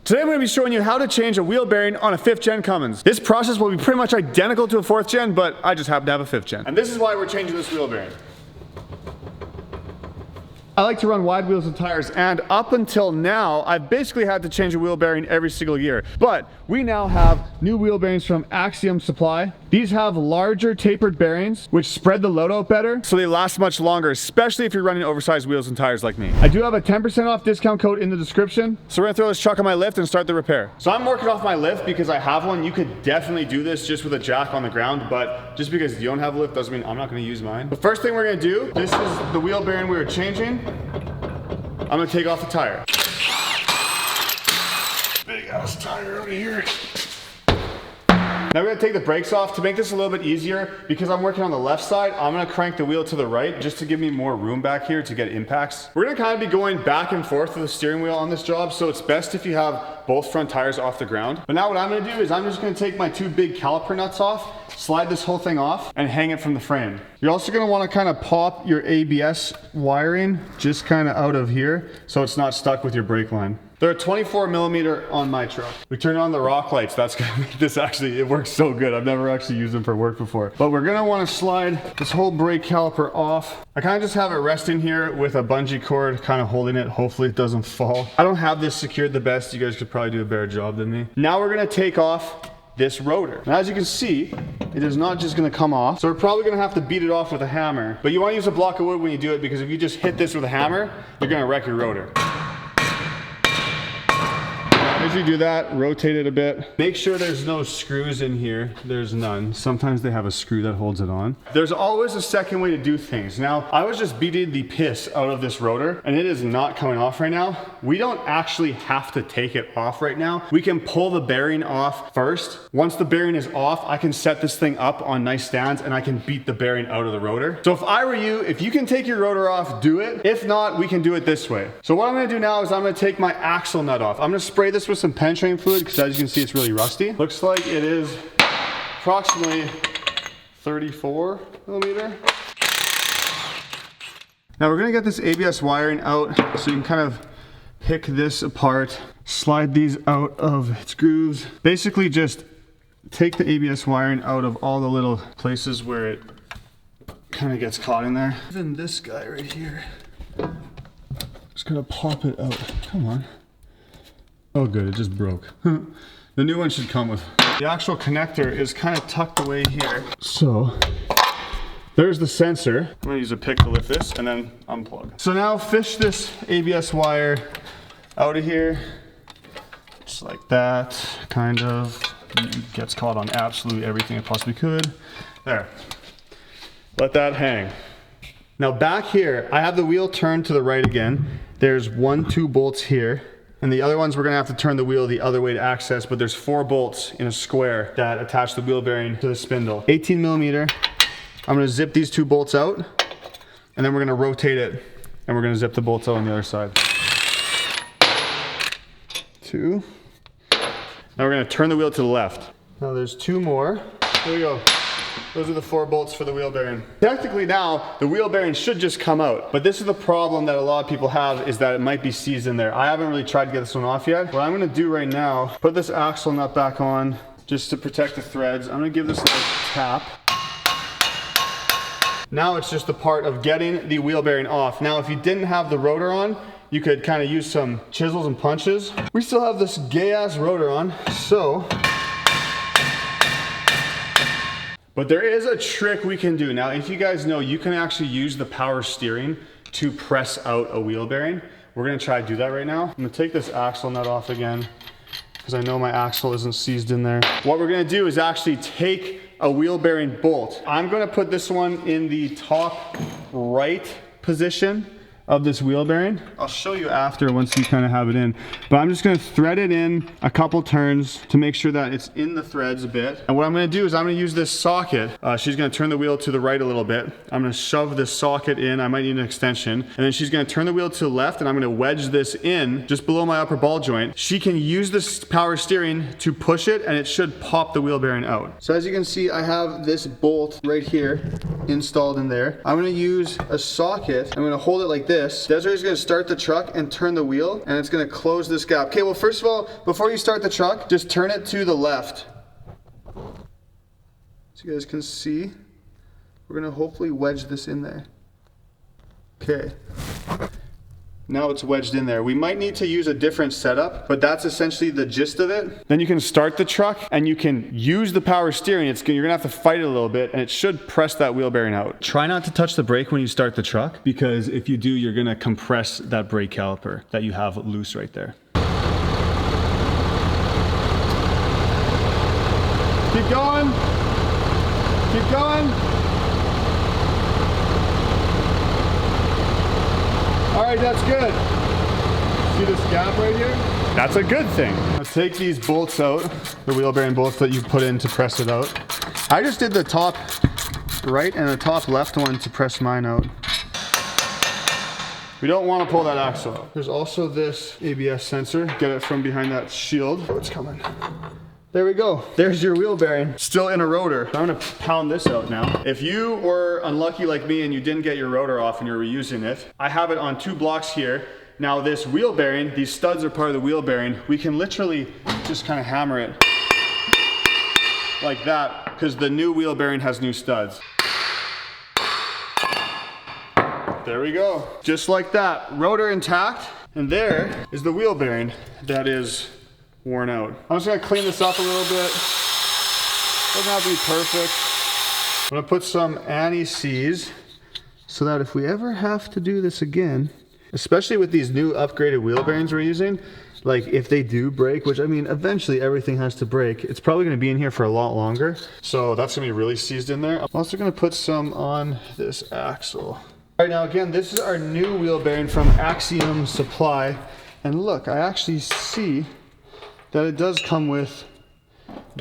Today I'm going to be showing you how to change a wheel bearing on a 5th gen Cummins. This process will be pretty much identical to a 4th gen, but I just happen to have a 5th gen. And this is why we're changing this wheel bearing. I like to run wide wheels and tires, and up until now, I've basically had to change a wheel bearing every single year. But we now have new wheel bearings from Axiom Supply. These have larger tapered bearings, which spread the load out better, so they last much longer, especially if you're running oversized wheels and tires like me. I do have a 10% off discount code in the description. So we're gonna throw this truck on my lift and start the repair. So I'm working off my lift because I have one. You could definitely do this just with a jack on the ground, but just because you don't have a lift doesn't mean I'm not gonna use mine. The first thing we're gonna do, this is the wheel bearing we were changing. I'm gonna take off the tire. Big ass tire over here. Now we're gonna take the brakes off. To make this a little bit easier, because I'm working on the left side, I'm gonna crank the wheel to the right just to give me more room back here to get impacts. We're gonna kind of be going back and forth with the steering wheel on this job, so it's best if you have both front tires off the ground. But now what I'm gonna do is I'm just gonna take my 2 big caliper nuts off, slide this whole thing off, and hang it from the frame. You're also gonna wanna kind of pop your ABS wiring just kind of out of here so it's not stuck with your brake line. They're a 24mm on my truck. We turn on the rock lights. That's gonna make this actually, it works so good. I've never actually used them for work before. But we're gonna wanna slide this whole brake caliper off. I kind of just have it resting here with a bungee cord kind of holding it. Hopefully it doesn't fall. I don't have this secured the best. You guys could probably do a better job than me. Now we're gonna take off this rotor. Now as you can see, it is not just gonna come off. So we're probably gonna have to beat it off with a hammer. But you wanna use a block of wood when you do it, because if you just hit this with a hammer, you're gonna wreck your rotor. As you do that, rotate it a bit. Make sure there's no screws in here. There's none. Sometimes they have a screw that holds it on. There's always a second way to do things. Now, I was just beating the piss out of this rotor, and it is not coming off right now. We don't actually have to take it off right now. We can pull the bearing off first. Once the bearing is off, I can set this thing up on nice stands, and I can beat the bearing out of the rotor. So if I were you, if you can take your rotor off, do it. If not, we can do it this way. So what I'm gonna do now is I'm gonna take my axle nut off. I'm gonna spray this with some penetrating fluid, because as you can see, it's really rusty. Looks like it is approximately 34mm. Now we're gonna get this ABS wiring out so you can kind of pick this apart, slide these out of its grooves. Basically just take the ABS wiring out of all the little places where it kind of gets caught in there. Even this guy right here. Just gonna pop it out. Come on. Oh good, it just broke. The new one should come with. The actual connector is kind of tucked away here. So, there's the sensor. I'm gonna use a pick to lift this and then unplug. So now fish this ABS wire out of here. Just like that, kind of. It gets caught on absolutely everything it possibly could. There. Let that hang. Now back here, I have the wheel turned to the right again. There's 2 bolts here. And the other ones we're gonna have to turn the wheel the other way to access, but there's 4 bolts in a square that attach the wheel bearing to the spindle. 18mm. I'm gonna zip these 2 bolts out, and then we're gonna rotate it, and we're gonna zip the bolts out on the other side. 2. Now we're gonna turn the wheel to the left. Now there's 2 more. Here we go. Those are the 4 bolts for the wheel bearing. Technically now, the wheel bearing should just come out, but this is the problem that a lot of people have, is that it might be seized in there. I haven't really tried to get this one off yet. What I'm gonna do right now, put this axle nut back on just to protect the threads. I'm gonna give this a little tap. Now it's just the part of getting the wheel bearing off. Now if you didn't have the rotor on, you could kind of use some chisels and punches. We still have this gay ass rotor on, so. But there is a trick we can do. Now, if you guys know, you can actually use the power steering to press out a wheel bearing. We're gonna try to do that right now. I'm gonna take this axle nut off again, because I know my axle isn't seized in there. What we're gonna do is actually take a wheel bearing bolt. I'm gonna put this one in the top right position of this wheel bearing. I'll show you after once you kind of have it in, but I'm just going to thread it in a couple turns to make sure that it's in the threads a bit. And what I'm going to do is I'm going to use this socket. She's going to turn the wheel to the right a little bit. I'm going to shove this socket in. I might need an extension. And then she's going to turn the wheel to the left, and I'm going to wedge this in just below my upper ball joint. She can use this power steering to push it, and it should pop the wheel bearing out. So as you can see, I have this bolt right here installed in there. I'm going to use a socket. I'm going to hold it like this this. Desiree's gonna start the truck and turn the wheel, and it's gonna close this gap. Okay, well, first of all, before you start the truck, just turn it to the left. So you guys can see, we're gonna hopefully wedge this in there. Okay. Now it's wedged in there. We might need to use a different setup, but that's essentially the gist of it. Then you can start the truck and you can use the power steering. You're gonna have to fight it a little bit and it should press that wheel bearing out. Try not to touch the brake when you start the truck, because if you do, you're gonna compress that brake caliper that you have loose right there. Keep going. Keep going. All right, that's good. See this gap right here? That's a good thing. Let's take these bolts out, the wheel bearing bolts that you put in to press it out. I just did the top right and the top left one to press mine out. We don't want to pull that axle out. There's also this ABS sensor. Get it from behind that shield. Oh, it's coming. There we go. There's your wheel bearing. Still in a rotor. I'm gonna pound this out now. If you were unlucky like me and you didn't get your rotor off and you're reusing it, I have it on 2 blocks here. Now this wheel bearing, these studs are part of the wheel bearing. We can literally just kind of hammer it like that, because the new wheel bearing has new studs. There we go. Just like that. Rotor intact. And there is the wheel bearing that is worn out. I'm just gonna clean this up a little bit. Doesn't have to be perfect. I'm gonna put some anti-seize so that if we ever have to do this again, especially with these new upgraded wheel bearings we're using, like if they do break, which I mean, eventually everything has to break, it's probably gonna be in here for a lot longer. So that's gonna be really seized in there. I'm also gonna put some on this axle. All right, now again, this is our new wheel bearing from Axiom Supply. And look, I actually see that it does come with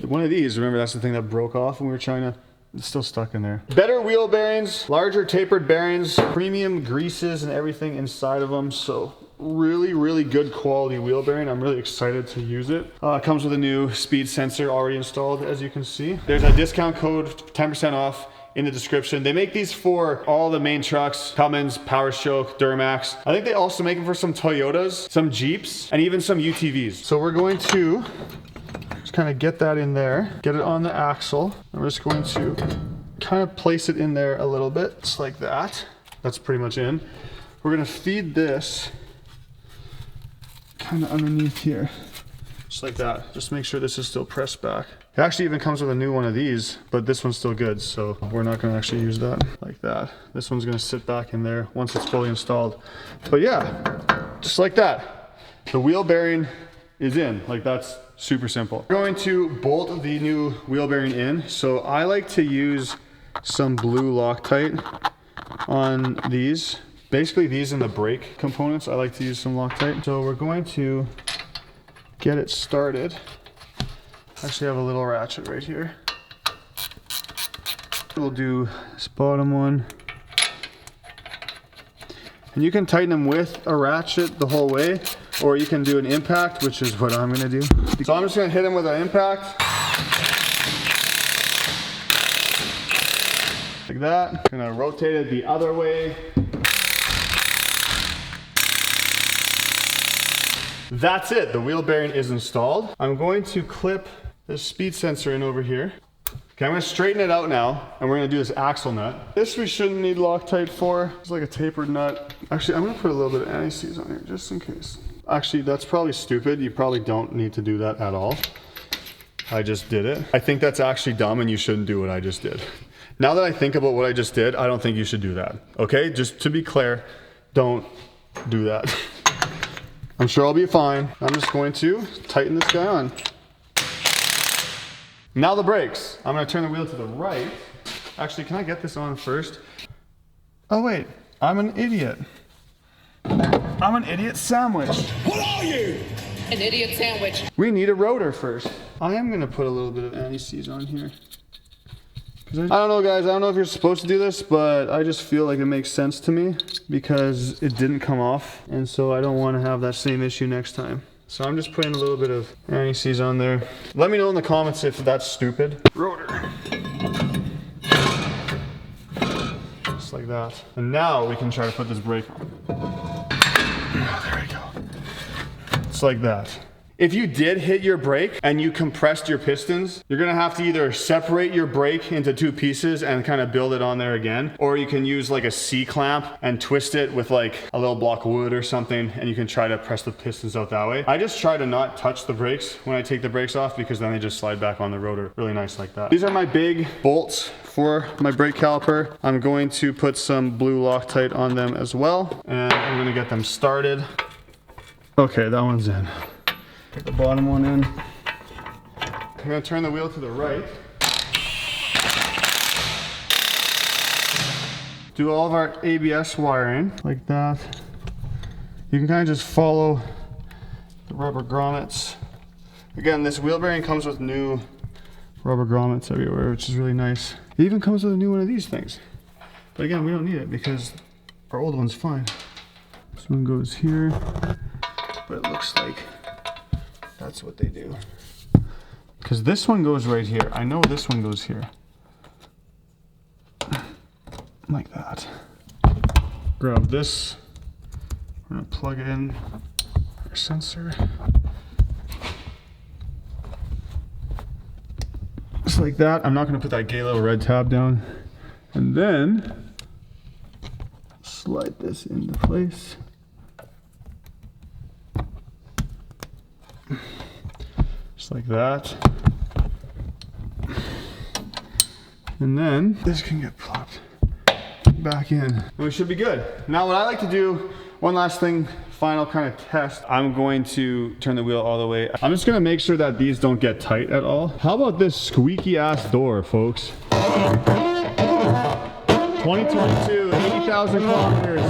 one of these. Remember, that's the thing that broke off when we were trying to, it's still stuck in there. Better wheel bearings, larger tapered bearings, premium greases and everything inside of them. So really, really good quality wheel bearing. I'm really excited to use it. It comes with a new speed sensor already installed, as you can see. There's a discount code, 10% off in the description. They make these for all the main trucks, Cummins, PowerStroke, Duramax. I think they also make them for some Toyotas, some Jeeps, and even some UTVs. So we're going to just kind of get that in there, get it on the axle. And we're just going to kind of place it in there a little bit, just like that. That's pretty much in. We're gonna feed this kind of underneath here, just like that. Just make sure this is still pressed back. It actually even comes with a new one of these, but this one's still good, so we're not gonna actually use that like that. This one's gonna sit back in there once it's fully installed. But yeah, just like that. The wheel bearing is in, like that's super simple. We're going to bolt the new wheel bearing in. So I like to use some blue Loctite on these. Basically these and the brake components, I like to use some Loctite. So we're going to get it started. Actually have a little ratchet right here. We'll do this bottom one. And you can tighten them with a ratchet the whole way, or you can do an impact, which is what I'm gonna do. So I'm just gonna hit them with an impact. Like that. Gonna rotate it the other way. That's it, the wheel bearing is installed. I'm going to clip this speed sensor in over here. Okay, I'm gonna straighten it out now, and we're gonna do this axle nut. This we shouldn't need Loctite for. It's like a tapered nut. Actually, I'm gonna put a little bit of anti-seize on here, just in case. Actually, that's probably stupid. You probably don't need to do that at all. I just did it. I think that's actually dumb, and you shouldn't do what I just did. Now that I think about what I just did, I don't think you should do that. Okay, just to be clear, don't do that. I'm sure I'll be fine. I'm just going to tighten this guy on. Now the brakes. I'm gonna turn the wheel to the right. Actually, can I get this on first? Oh wait, I'm an idiot. I'm an idiot sandwich. What are you? An idiot sandwich. We need a rotor first. I am gonna put a little bit of anti-seize on here. I don't know guys, I don't know if you're supposed to do this, but I just feel like it makes sense to me because it didn't come off, and so I don't want to have that same issue next time. So I'm just putting a little bit of anti-seize on there. Let me know in the comments if that's stupid. Rotor. Just like like that. And now we can try to put this brake on. Oh, there we go. Just like that. If you did hit your brake and you compressed your pistons, you're gonna have to either separate your brake into two pieces and kind of build it on there again, or you can use like a C-clamp and twist it with like a little block of wood or something, and you can try to press the pistons out that way. I just try to not touch the brakes when I take the brakes off, because then they just slide back on the rotor really nice like that. These are my big bolts for my brake caliper. I'm going to put some blue Loctite on them as well, and I'm gonna get them started. Okay, that one's in. Get the bottom one in. I'm gonna turn the wheel to the right. Do all of our ABS wiring like that. You can kind of just follow the rubber grommets. Again, this wheel bearing comes with new rubber grommets everywhere, which is really nice. It even comes with a new one of these things. But again, we don't need it because our old one's fine. This one goes here, but it looks like that's what they do. Because this one goes right here. I know this one goes here. Like that. Grab this. We're gonna plug in our sensor. Just like that. I'm not gonna put that gay little red tab down. And then slide this into place. Just like that. And then this can get plopped back in. And we should be good. Now what I like to do, one last thing, final kind of test. I'm going to turn the wheel all the way. I'm just gonna make sure that these don't get tight at all. How about this squeaky ass door, folks? 2022, 80,000 kilometers.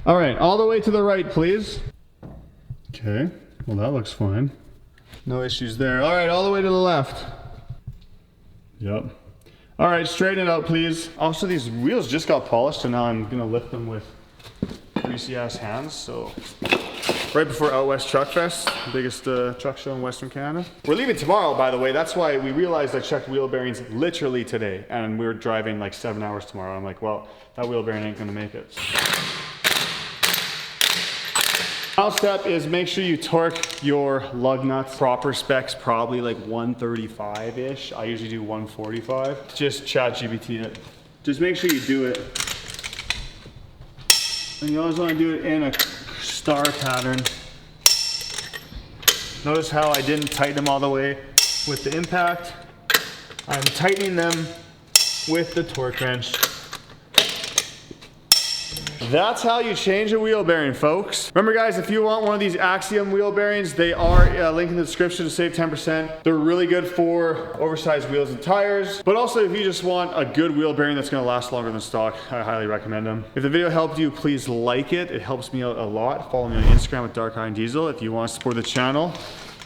All right, all the way to the right, please. Okay, well that looks fine. No issues there. All right, all the way to the left. Yep. All right, straighten it out, please. Also, these wheels just got polished, and now I'm gonna lift them with greasy ass hands. So, right before Out West Truck Fest, biggest truck show in Western Canada. We're leaving tomorrow, by the way. That's why we realized I checked wheel bearings literally today, and we were driving like 7 hours tomorrow. I'm like, well, that wheel bearing ain't gonna make it. Final step is make sure you torque your lug nuts. Proper specs, probably like 135-ish. I usually do 145. Just ChatGPT it. Just make sure you do it. And you always want to do it in a star pattern. Notice how I didn't tighten them all the way with the impact. I'm tightening them with the torque wrench. That's how you change a wheel bearing, folks. Remember guys, if you want one of these Axiom wheel bearings, they are linked in the description to save 10%. They're really good for oversized wheels and tires, but also if you just want a good wheel bearing that's gonna last longer than stock, I highly recommend them. If the video helped you, please like it. It helps me out a lot. Follow me on Instagram at DARKIRON Diesel. If you want to support the channel,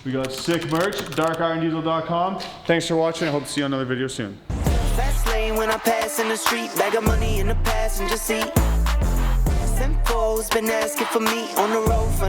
we got sick merch, darkirondiesel.com. Thanks for watching. I hope to see you on another video soon. Fast lane when I pass in the street, bag of money in the passenger seat. Simcoe's been asking for me on the road for